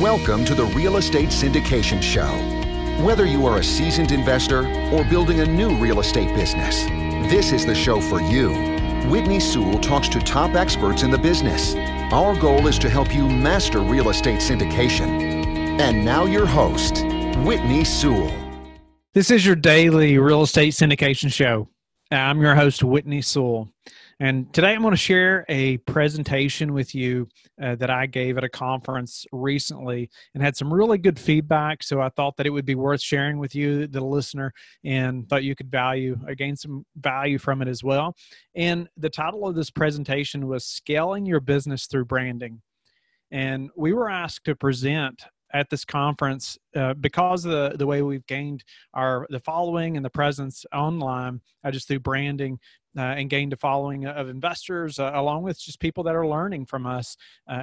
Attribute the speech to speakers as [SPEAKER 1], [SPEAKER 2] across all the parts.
[SPEAKER 1] Welcome to the Real Estate Syndication Show. Whether you are a seasoned investor or building a new real estate business, this is the show for you. Whitney Sewell talks to top experts in the business. Our goal is to help you master real estate syndication. And now your host, Whitney Sewell.
[SPEAKER 2] This is your daily real estate syndication show. I'm your host, Whitney Sewell. And today I'm going to share a presentation with you that I gave at a conference recently and had some really good feedback. So I thought that it would be worth sharing with you, the listener, and thought you could gain some value from it as well. And the title of this presentation was Scaling Your Business Through Branding. And we were asked to present at this conference because of the way we've gained the following and the presence online, just through branding, and gained a following of investors, along with just people that are learning from us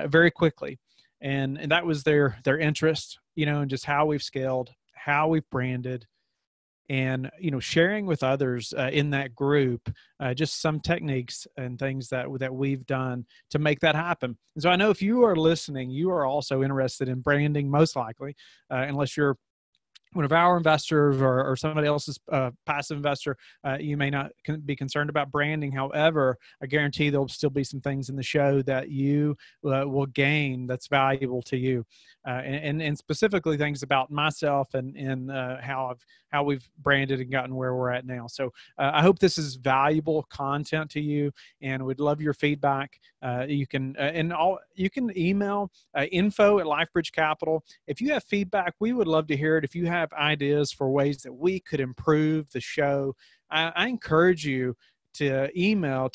[SPEAKER 2] very quickly. And that was their interest, and just how we've scaled, how we've branded, and, sharing with others in that group, just some techniques and things that we've done to make that happen. And so I know if you are listening, you are also interested in branding, most likely, unless you're one of our investors or somebody else's passive investor, you may not be concerned about branding. However, I guarantee there'll still be some things in the show that you will gain that's valuable to you, and specifically things about myself and how we've branded and gotten where we're at now. So I hope this is valuable content to you, and we'd love your feedback. You can email info@LifeBridge Capital. If you have feedback, we would love to hear it. If you have ideas for ways that we could improve the show, I encourage you to email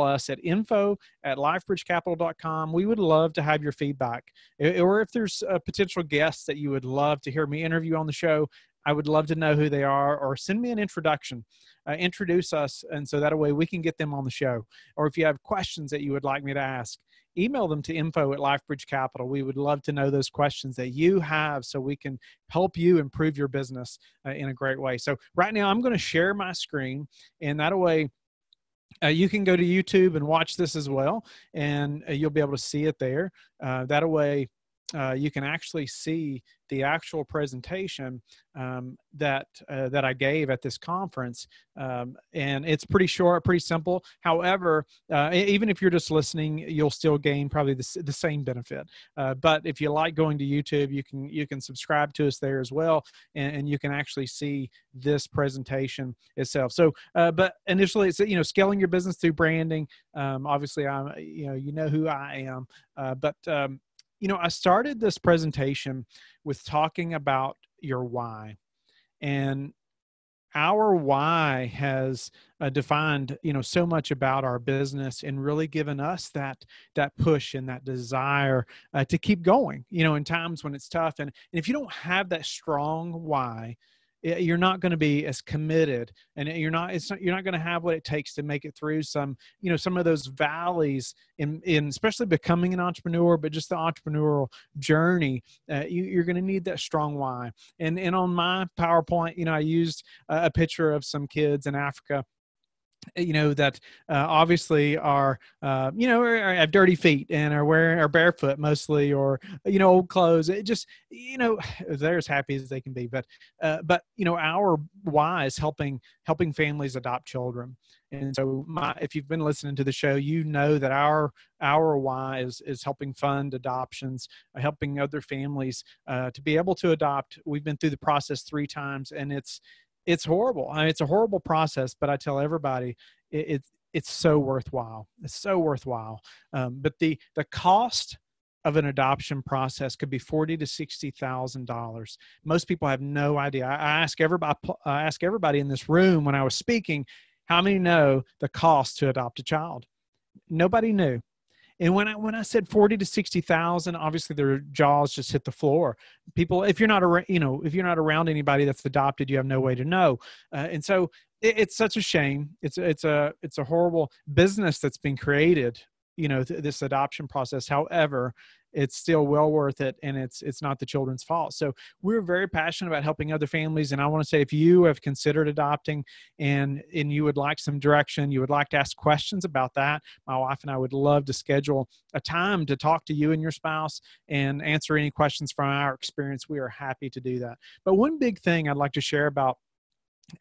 [SPEAKER 2] us at info@lifebridgecapital.com. We would love to have your feedback. Or if there's potential guests that you would love to hear me interview on the show, I would love to know who they are, or send me an introduction. Introduce us, and so that way we can get them on the show. Or if you have questions that you would like me to ask, email them to info@LifeBridge Capital. We would love to know those questions that you have so we can help you improve your business in a great way. So right now I'm going to share my screen, and that way you can go to YouTube and watch this as well, and you'll be able to see it there. That way you can actually see the actual presentation that I gave at this conference, and it's pretty short, pretty simple. However, even if you're just listening, you'll still gain probably the same benefit. But if you like going to YouTube, you can subscribe to us there as well, and you can actually see this presentation itself. So, but initially, it's scaling your business through branding. Obviously, I'm you know who I am, but I started this presentation with talking about your why, and our why has defined, so much about our business, and really given us that push and that desire to keep going, in times when it's tough. And if you don't have that strong why, you're not going to be as committed, and you're not going to have what it takes to make it through some of those valleys in especially becoming an entrepreneur, but just the entrepreneurial journey. You're going to need that strong why. And on my PowerPoint, I used a picture of some kids in Africa, that obviously are have dirty feet and are barefoot mostly, or old clothes. It just they're as happy as they can be. But our why is helping families adopt children. And so if you've been listening to the show, that our why is helping fund adoptions, helping other families to be able to adopt. We've been through the process 3 times, and it's horrible. I mean, it's a horrible process, but I tell everybody it's so worthwhile. It's so worthwhile. But the cost of an adoption process could be $40,000 to $60,000. Most people have no idea. I ask everybody in this room when I was speaking, how many know the cost to adopt a child? Nobody knew. And when I said 40 to 60,000, obviously their jaws just hit the floor. People, if you're not around anybody that's adopted, you have no way to know. And so it's such a shame. It's a horrible business that's been created, this adoption process. However, it's still well worth it, and it's not the children's fault. So we're very passionate about helping other families. And I want to say, if you have considered adopting and you would like some direction, you would like to ask questions about that, my wife and I would love to schedule a time to talk to you and your spouse and answer any questions from our experience. We are happy to do that. But one big thing I'd like to share about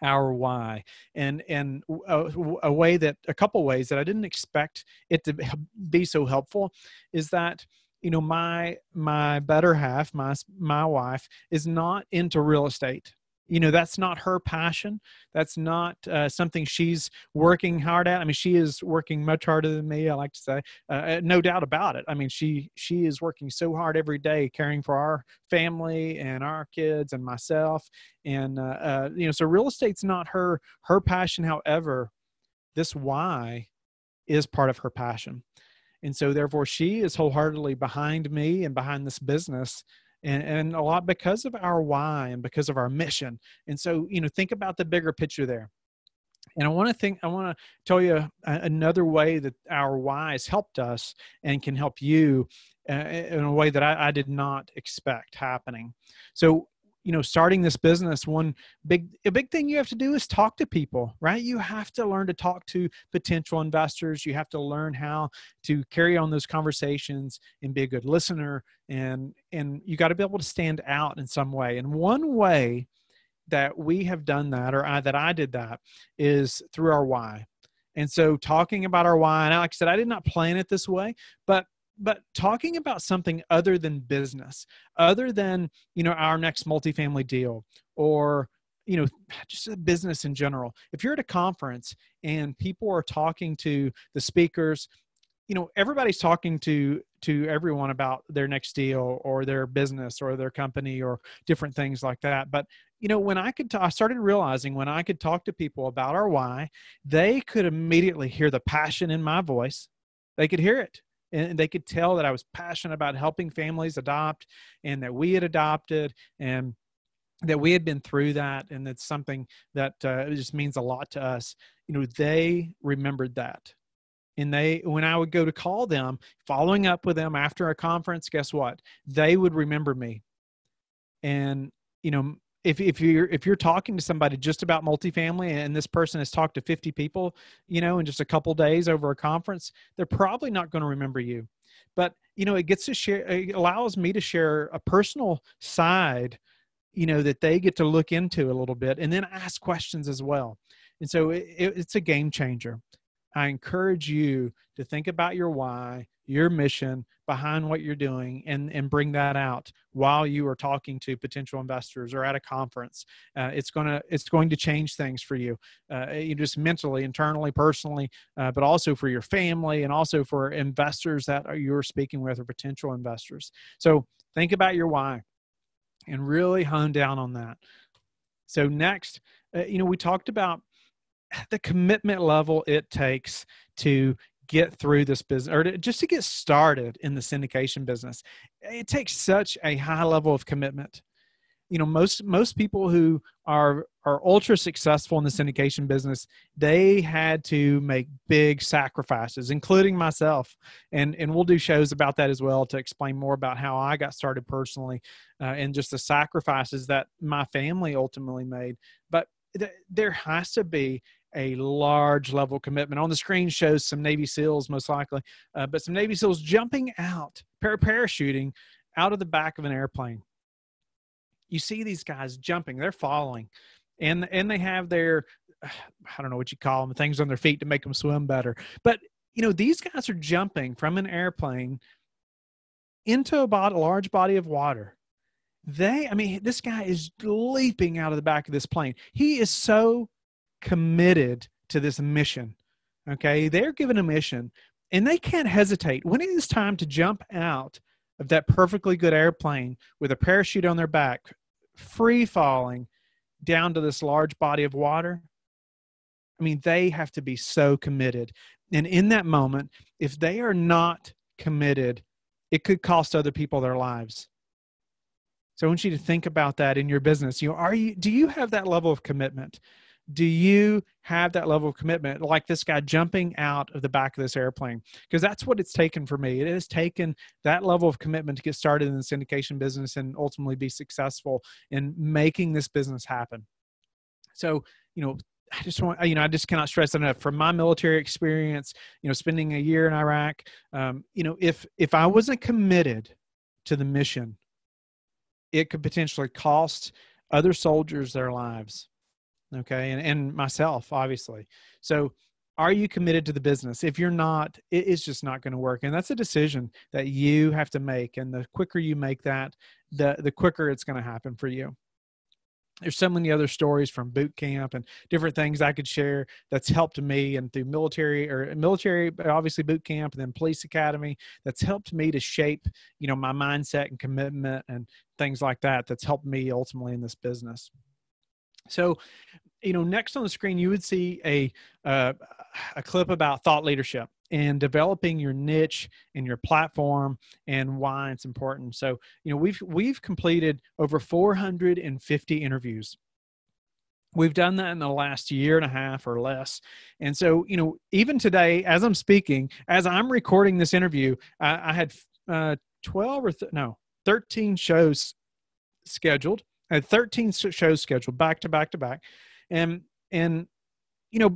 [SPEAKER 2] our why, and a couple ways that I didn't expect it to be so helpful, is that, my better half, my wife, is not into real estate. That's not her passion. That's not something she's working hard at. I mean, she is working much harder than me, I like to say. No doubt about it. I mean, she is working so hard every day, caring for our family and our kids and myself. And, so real estate's not her passion. However, this why is part of her passion. And so therefore she is wholeheartedly behind me and behind this business, and a lot because of our why and because of our mission. And so, think about the bigger picture there. And I want to tell you another way that our why has helped us and can help you in a way that I did not expect happening. So, starting this business, a big thing you have to do is talk to people, right? You have to learn to talk to potential investors. You have to learn how to carry on those conversations and be a good listener. And you got to be able to stand out in some way. And one way that we have done that, that I did that, is through our why. And so talking about our why, and like I said, I did not plan it this way, but talking about something other than business, other than, our next multifamily deal, or, just a business in general. If you're at a conference and people are talking to the speakers, everybody's talking to everyone about their next deal or their business or their company or different things like that. But, when I started realizing when I could talk to people about our why, they could immediately hear the passion in my voice. They could hear it. And they could tell that I was passionate about helping families adopt, and that we had adopted, and that we had been through that. And that's something that it just means a lot to us. They remembered that. And when I would go to call them, following up with them after a conference, guess what? They would remember me. And, if you're talking to somebody just about multifamily, and this person has talked to 50 people, in just a couple days over a conference, they're probably not going to remember you. But, it allows me to share a personal side, that they get to look into a little bit, and then ask questions as well. And so it's a game changer. I encourage you to think about your why, your mission behind what you're doing, and bring that out while you are talking to potential investors or at a conference. It's going to change things for you, just mentally, internally, personally, but also for your family, and also for investors that you're speaking with, or potential investors. So think about your why and really hone down on that. So next, we talked about the commitment level it takes to get through this business, or just to get started in the syndication business. It takes such a high level of commitment. Most people who are ultra successful in the syndication business, they had to make big sacrifices, including myself. And we'll do shows about that as well, to explain more about how I got started personally, and just the sacrifices that my family ultimately made. But there has to be a large level commitment. On the screen shows some Navy SEALs, most likely, but some Navy SEALs jumping out, parachuting out of the back of an airplane. You see these guys jumping, they're falling, and they have their, I don't know what you call them, things on their feet to make them swim better. But, these guys are jumping from an airplane into a large body of water. This guy is leaping out of the back of this plane. He is so committed to this mission. Okay. They're given a mission, and they can't hesitate. When it is time to jump out of that perfectly good airplane with a parachute on their back, free falling down to this large body of water, they have to be so committed. And in that moment, if they are not committed, it could cost other people their lives. So I want you to think about that in your business. Do you have that level of commitment? do you have that level of commitment, like this guy jumping out of the back of this airplane? Because that's what it's taken for me. It has taken that level of commitment to get started in the syndication business and ultimately be successful in making this business happen. So, I just cannot stress enough from my military experience, spending a year in Iraq, if I wasn't committed to the mission, it could potentially cost other soldiers their lives. Okay. And myself, obviously. So are you committed to the business? If you're not, it's just not going to work. And that's a decision that you have to make. And the quicker you make that, the quicker it's going to happen for you. There's so many other stories from boot camp and different things I could share that's helped me, and through military, obviously boot camp, and then police academy, that's helped me to shape, my mindset and commitment and things like that. That's helped me ultimately in this business. So, next on the screen, you would see a clip about thought leadership and developing your niche and your platform and why it's important. So, we've completed over 450 interviews. We've done that in the last year and a half or less. And so, even today, as I'm speaking, as I'm recording this interview, I had 13 shows scheduled. I had 13 shows scheduled back to back to back. And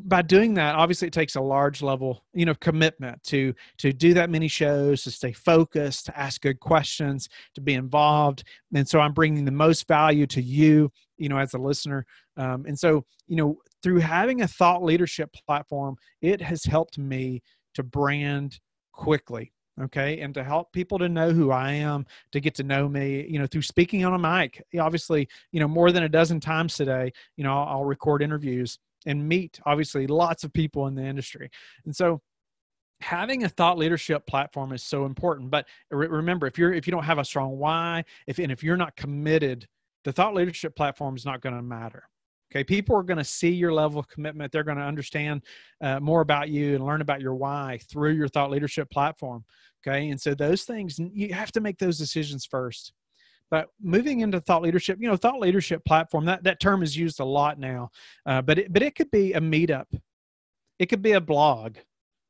[SPEAKER 2] by doing that, obviously it takes a large level, commitment to do that many shows, to stay focused, to ask good questions, to be involved. And so I'm bringing the most value to you, as a listener. And so, through having a thought leadership platform, it has helped me to brand quickly. Okay. And to help people to know who I am, to get to know me, through speaking on a mic. Obviously, more than a dozen times today, I'll record interviews and meet, obviously, lots of people in the industry. And so having a thought leadership platform is so important. But remember, if you don't have a strong why, if you're not committed, the thought leadership platform is not going to matter. Okay, people are going to see your level of commitment. They're going to understand more about you and learn about your why through your thought leadership platform. Okay, and so those things, you have to make those decisions first. But moving into thought leadership, thought leadership platform, that term is used a lot now, but it could be a meetup. It could be a blog.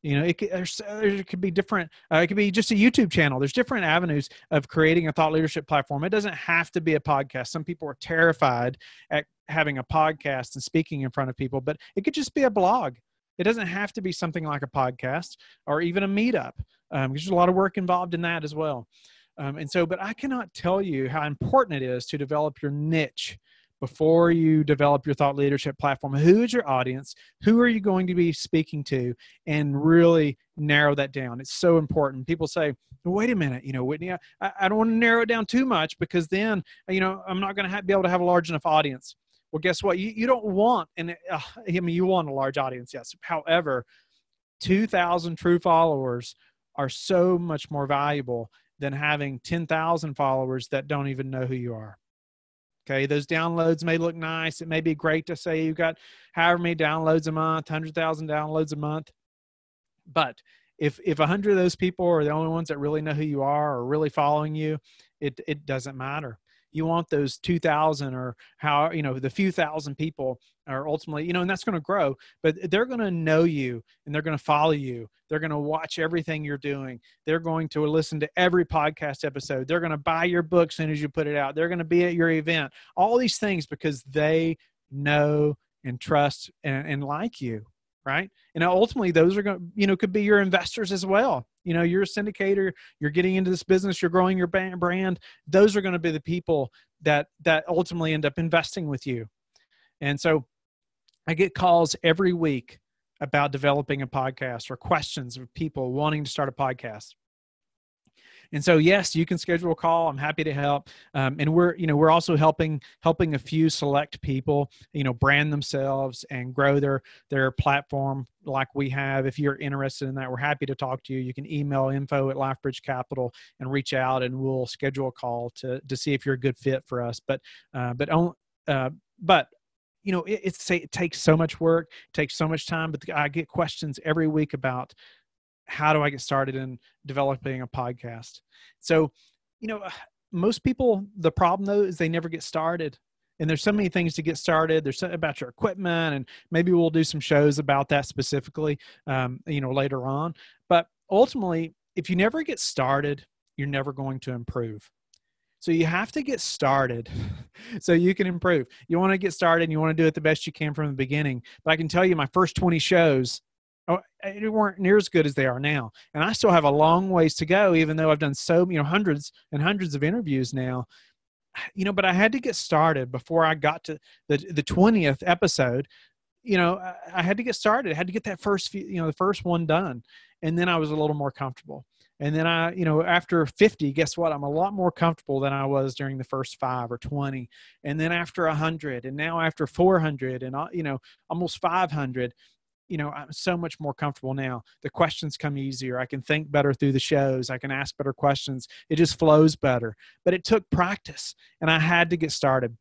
[SPEAKER 2] There could be different, it could be just a YouTube channel. There's different avenues of creating a thought leadership platform. It doesn't have to be a podcast. Some people are terrified at having a podcast and speaking in front of people, but it could just be a blog. It doesn't have to be something like a podcast or even a meetup. There's a lot of work involved in that as well. But I cannot tell you how important it is to develop your niche before you develop your thought leadership platform. Who is your audience? Who are you going to be speaking to? And really narrow that down. It's so important. People say, well, wait a minute, Whitney, I don't want to narrow it down too much, because then, I'm not going to be able to have a large enough audience. Well, guess what? You don't want, you want a large audience, yes. However, 2,000 true followers are so much more valuable than having 10,000 followers that don't even know who you are. Okay, those downloads may look nice. It may be great to say you got however many downloads a month, 100,000 downloads a month. But if 100 of those people are the only ones that really know who you are or really following you, it doesn't matter. You want those 2,000 or the few thousand people are ultimately, and that's going to grow, but they're going to know you and they're going to follow you. They're going to watch everything you're doing. They're going to listen to every podcast episode. They're going to buy your book as soon as you put it out. They're going to be at your event, all these things because they know and trust and like you. Right. And ultimately those are going to, could be your investors as well. You're a syndicator, you're getting into this business, you're growing your brand. Those are going to be the people that ultimately end up investing with you. And so I get calls every week about developing a podcast or questions of people wanting to start a podcast. And so, yes, you can schedule a call. I'm happy to help. And we're also helping a few select people, brand themselves and grow their platform like we have. If you're interested in that, we're happy to talk to you. You can email info@LifeBridge Capital and reach out, and we'll schedule a call to see if you're a good fit for us. But it takes so much work, it takes so much time. But I get questions every week about, how do I get started in developing a podcast? So, most people, the problem though, is they never get started. And there's so many things to get started. There's something about your equipment, and maybe we'll do some shows about that specifically, later on. But ultimately, if you never get started, you're never going to improve. So you have to get started so you can improve. You want to get started and you want to do it the best you can from the beginning. But I can tell you my first 20 shows, they weren't near as good as they are now. And I still have a long ways to go, even though I've done hundreds and hundreds of interviews now. But I had to get started before I got to the 20th episode. I had to get started. I had to get that the first one done. And then I was a little more comfortable. And then after 50, guess what? I'm a lot more comfortable than I was during the first 5 or 20. And then after 100, and now after 400, and almost 500, I'm so much more comfortable now. The questions come easier. I can think better through the shows. I can ask better questions. It just flows better. But it took practice, and I had to get started.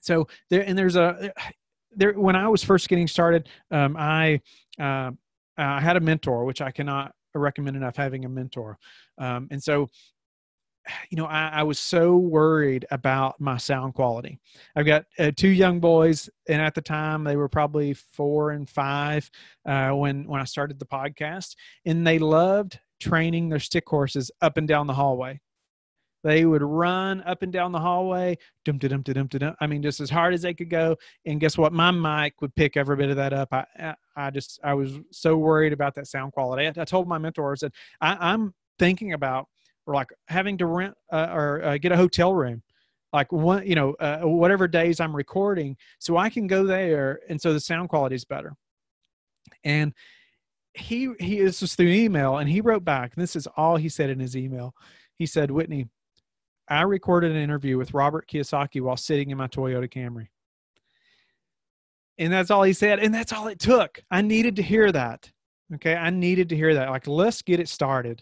[SPEAKER 2] So when I was first getting started, I had a mentor, which I cannot recommend enough, having a mentor. And so, I was so worried about my sound quality. I've got 2 young boys, and at the time they were probably 4 and 5 when I started the podcast, and they loved training their stick horses up and down the hallway. They would run up and down the hallway, dum-da-dum-da-dum-da-dum. I mean, just as hard as they could go. And guess what? My mic would pick every bit of that up. I was so worried about that sound quality. I told my mentor, I said, I'm thinking about having to rent or get a hotel room, whatever days I'm recording, so I can go there, and so the sound quality is better. And this was through email, and he wrote back, and this is all he said in his email. He said, Whitney, I recorded an interview with Robert Kiyosaki while sitting in my Toyota Camry. And that's all he said. And that's all it took. I needed to hear that. Okay. I needed to hear that. Let's get it started.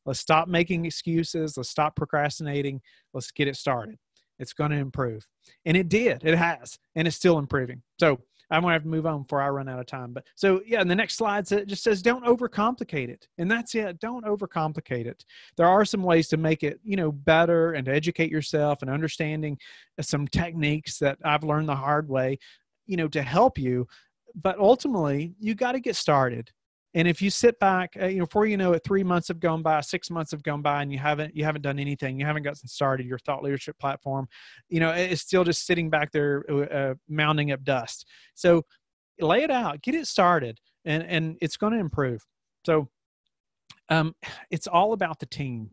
[SPEAKER 2] Let's stop making excuses. Let's stop procrastinating. Let's get it started. It's going to improve. And it did. It has. And it's still improving. So I'm going to have to move on before I run out of time. But so, yeah, and the next slide just says, don't overcomplicate it. And that's it. Don't overcomplicate it. There are some ways to make it, better, and to educate yourself, and understanding some techniques that I've learned the hard way, to help you. But ultimately, you got to get started. And if you sit back, before you know it, 3 months have gone by, 6 months have gone by, and you haven't done anything, you haven't gotten started, your thought leadership platform, it's still just sitting back there, mounding up dust. So lay it out, get it started, and it's going to improve. So it's all about the team.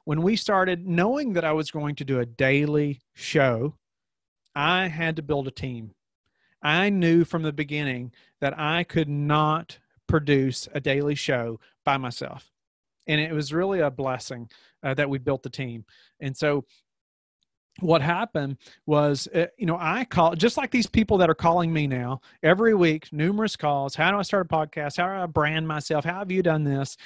[SPEAKER 2] When we started, knowing that I was going to do a daily show, I had to build a team. I knew from the beginning that I could not produce a daily show by myself. And it was really a blessing that we built the team. And so what happened was, I call, just like these people that are calling me now every week, numerous calls. How do I start a podcast? How do I brand myself? How have you done this?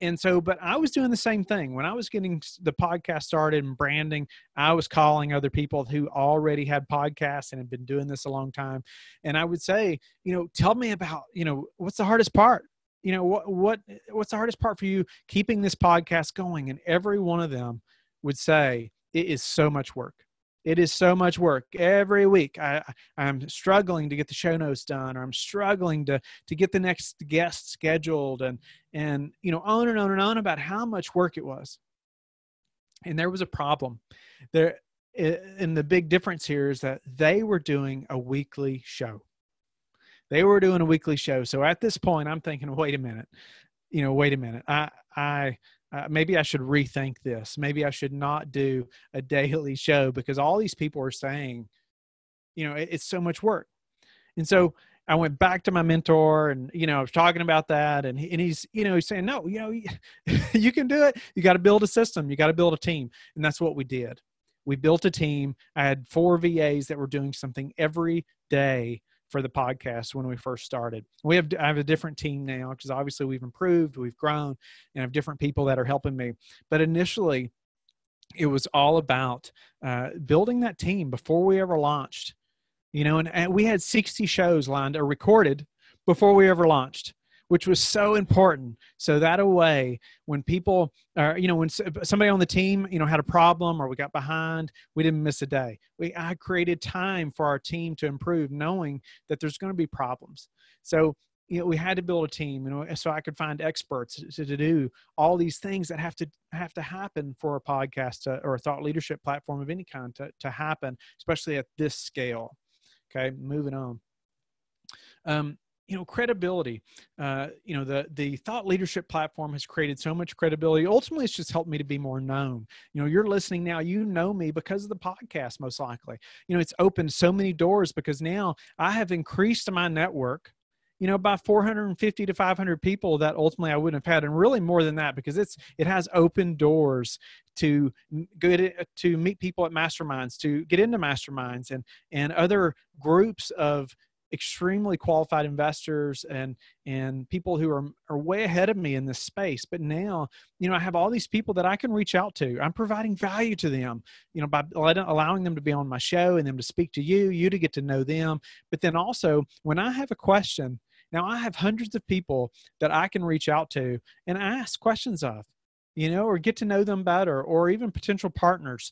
[SPEAKER 2] And so, but I was doing the same thing. When I was getting the podcast started and branding, I was calling other people who already had podcasts and had been doing this a long time. And I would say, tell me about, what's the hardest part? What's the hardest part for you keeping this podcast going? And every one of them would say, it is so much work. It is so much work every week. I'm struggling to get the show notes done, or I'm struggling to get the next guest scheduled, and on and on and on about how much work it was. And there was a problem there. And the big difference here is that they were doing a weekly show. They were doing a weekly show. So at this point, I'm thinking, wait a minute. Maybe I should rethink this. Maybe I should not do a daily show, because all these people are saying, it's so much work. And so I went back to my mentor, and, I was talking about that, and he's saying, no, you can do it. You got to build a system. You got to build a team. And that's what we did. We built a team. I had 4 VAs that were doing something every day for the podcast when we first started. I have a different team now, because obviously we've improved, we've grown, and I have different people that are helping me. But initially, it was all about building that team before we ever launched. And we had 60 shows lined or recorded before we ever launched. which was so important. So that way, when people are, when somebody on the team, had a problem or we got behind, we didn't miss a day. I created time for our team to improve, knowing that there's going to be problems. So, we had to build a team, so I could find experts to do all these things that have to happen for a podcast or a thought leadership platform of any kind to happen, especially at this scale. Okay, moving on. Credibility. The thought leadership platform has created so much credibility. Ultimately, it's just helped me to be more known. You're listening now, know me because of the podcast, most likely. It's opened so many doors because now I have increased my network, by 450 to 500 people that ultimately I wouldn't have had, and really more than that, because it has opened doors to meet people at masterminds, to get into masterminds and other groups of extremely qualified investors and people who are way ahead of me in this space. But now, I have all these people that I can reach out to. I'm providing value to them, by allowing them to be on my show and them to speak to you to get to know them. But then also, when I have a question, now I have hundreds of people that I can reach out to and ask questions of, or get to know them better, or even potential partners,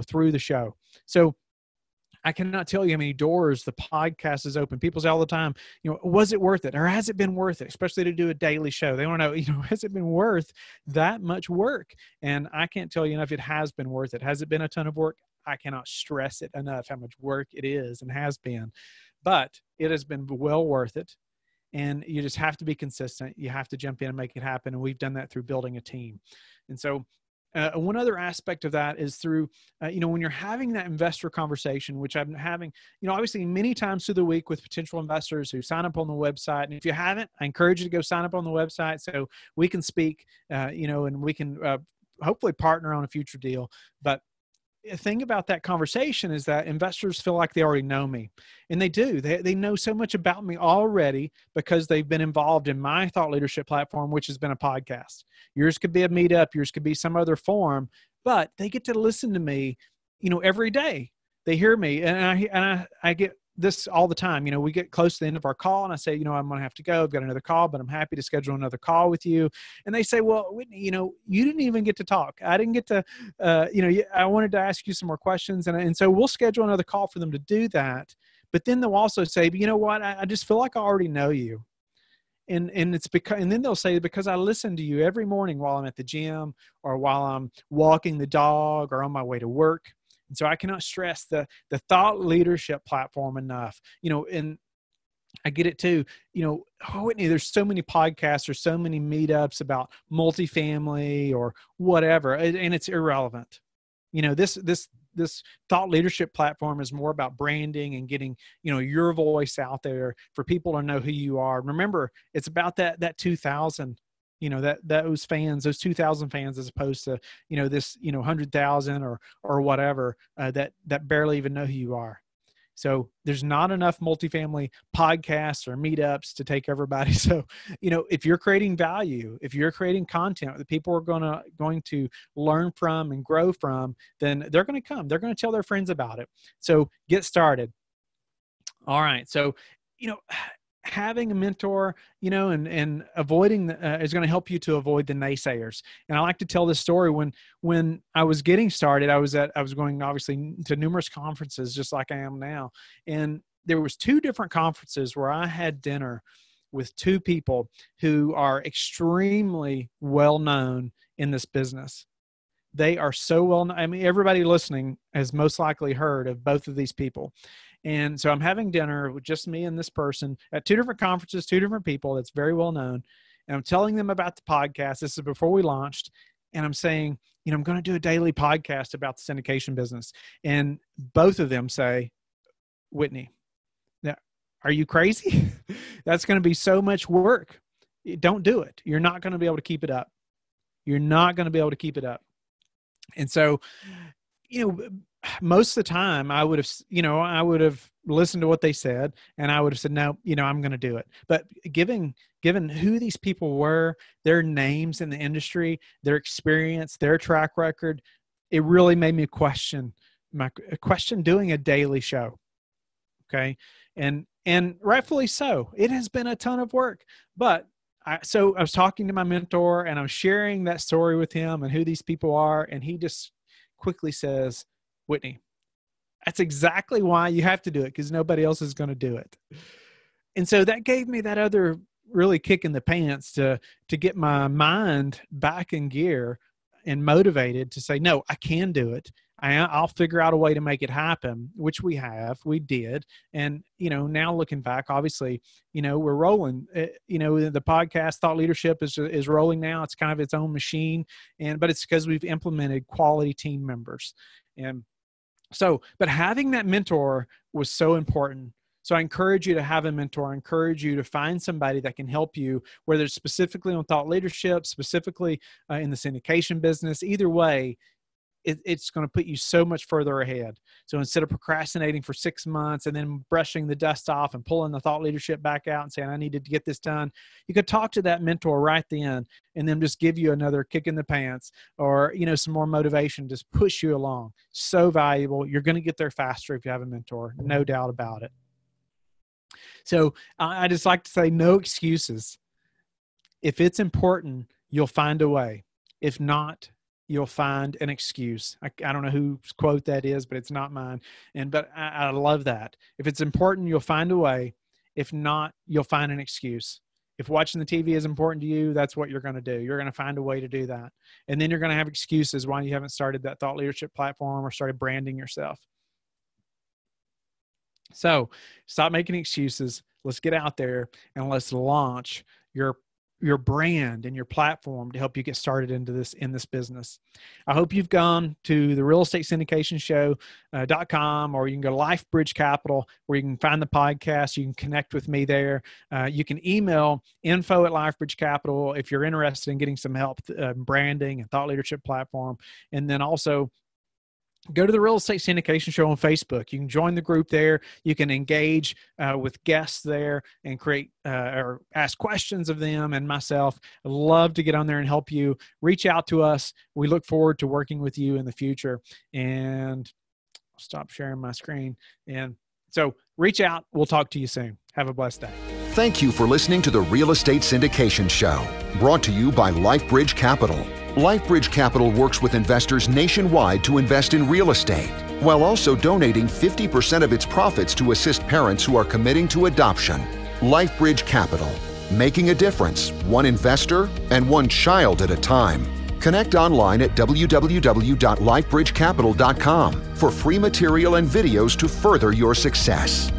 [SPEAKER 2] through the show. So I cannot tell you how many doors the podcast has opened. People say all the time, was it worth it? Or has it been worth it? Especially to do a daily show. They want to know, has it been worth that much work? And I can't tell you enough, it has been worth it. Has it been a ton of work? I cannot stress it enough how much work it is and has been. But it has been well worth it. And you just have to be consistent. You have to jump in and make it happen. And we've done that through building a team. And so one other aspect of that is through, when you're having that investor conversation, which I'm having, obviously many times through the week with potential investors who sign up on the website. And if you haven't, I encourage you to go sign up on the website so we can speak, and we can hopefully partner on a future deal. But the thing about that conversation is that investors feel like they already know me, and they do. They know so much about me already because they've been involved in my thought leadership platform, which has been a podcast. Yours could be a meetup, yours could be some other form, but they get to listen to me, every day. They hear me, and I get this all the time. We get close to the end of our call and I say, I'm going to have to go. I've got another call, but I'm happy to schedule another call with you. And they say, well, Whitney, you didn't even get to talk. I didn't get to, I wanted to ask you some more questions. And so we'll schedule another call for them to do that. But then they'll also say, but you know what? I just feel like I already know you. And it's because, and then they'll say, because I listen to you every morning while I'm at the gym or while I'm walking the dog or on my way to work. And so I cannot stress the thought leadership platform enough, and I get it too. Whitney, there's so many podcasts or so many meetups about multifamily or whatever, and it's irrelevant. This thought leadership platform is more about branding and getting, your voice out there for people to know who you are. Remember, it's about that 2,000. Those fans, those 2,000 fans, as opposed to, this, 100,000 or whatever, that barely even know who you are. So there's not enough multifamily podcasts or meetups to take everybody. So, if you're creating value, if you're creating content that people are going to learn from and grow from, then they're going to come, they're going to tell their friends about it. So get started. All right. So, having a mentor, and avoiding is going to help you to avoid the naysayers. And I like to tell this story. When I was getting started, I was going obviously to numerous conferences, just like I am now. And there was 2 different conferences where I had dinner with 2 people who are extremely well known in this business. They are so well known. I mean, everybody listening has most likely heard of both of these people. And so I'm having dinner with just me and this person at 2 different conferences, 2 different people that's very well known. And I'm telling them about the podcast. This is before we launched. And I'm saying, I'm going to do a daily podcast about the syndication business. And both of them say, Whitney, are you crazy? That's going to be so much work. Don't do it. You're not going to be able to keep it up. You're not going to be able to keep it up. And so, most of the time I would have listened to what they said and I would have said, no, I'm going to do it. But given who these people were, their names in the industry, their experience, their track record, it really made me question doing a daily show. Okay. And rightfully so. It has been a ton of work, but So I was talking to my mentor and I'm sharing that story with him and who these people are. And he just quickly says, Whitney, that's exactly why you have to do it, because nobody else is going to do it. And so that gave me that other really kick in the pants to get my mind back in gear and motivated to say, no, I can do it. I'll figure out a way to make it happen, which we did. And, now looking back, obviously, we're rolling, the podcast Thought Leadership is rolling now. It's kind of its own machine, but it's because we've implemented quality team members. And so, but having that mentor was so important. So I encourage you to have a mentor. I encourage you to find somebody that can help you, whether it's specifically on thought leadership, specifically in the syndication business. Either way, it's going to put you so much further ahead. So instead of procrastinating for 6 months and then brushing the dust off and pulling the thought leadership back out and saying, I needed to get this done, you could talk to that mentor right then and then just give you another kick in the pants or, some more motivation, just push you along. So valuable. You're going to get there faster if you have a mentor, no doubt about it. So I just like to say, no excuses. If it's important, you'll find a way. If not, you'll find an excuse. I don't know whose quote that is, but it's not mine. But I love that. If it's important, you'll find a way. If not, you'll find an excuse. If watching the TV is important to you, that's what you're going to do. You're going to find a way to do that. And then you're going to have excuses why you haven't started that thought leadership platform or started branding yourself. So stop making excuses. Let's get out there and let's launch your brand and your platform to help you get started in this business. I hope you've gone to the realestatesyndicationshow.com, or you can go to LifeBridge Capital where you can find the podcast. You can connect with me there. You can email info@LifeBridge Capital if you're interested in getting some help branding and thought leadership platform. And then also go to the Real Estate Syndication Show on Facebook. You can join the group there. You can engage with guests there and create or ask questions of them and myself. I'd love to get on there and help you. Reach out to us. We look forward to working with you in the future. And I'll stop sharing my screen. And so reach out. We'll talk to you soon. Have a blessed day.
[SPEAKER 1] Thank you for listening to the Real Estate Syndication Show, brought to you by LifeBridge Capital. LifeBridge Capital works with investors nationwide to invest in real estate, while also donating 50% of its profits to assist parents who are committing to adoption. LifeBridge Capital, making a difference, one investor and one child at a time. Connect online at www.lifebridgecapital.com for free material and videos to further your success.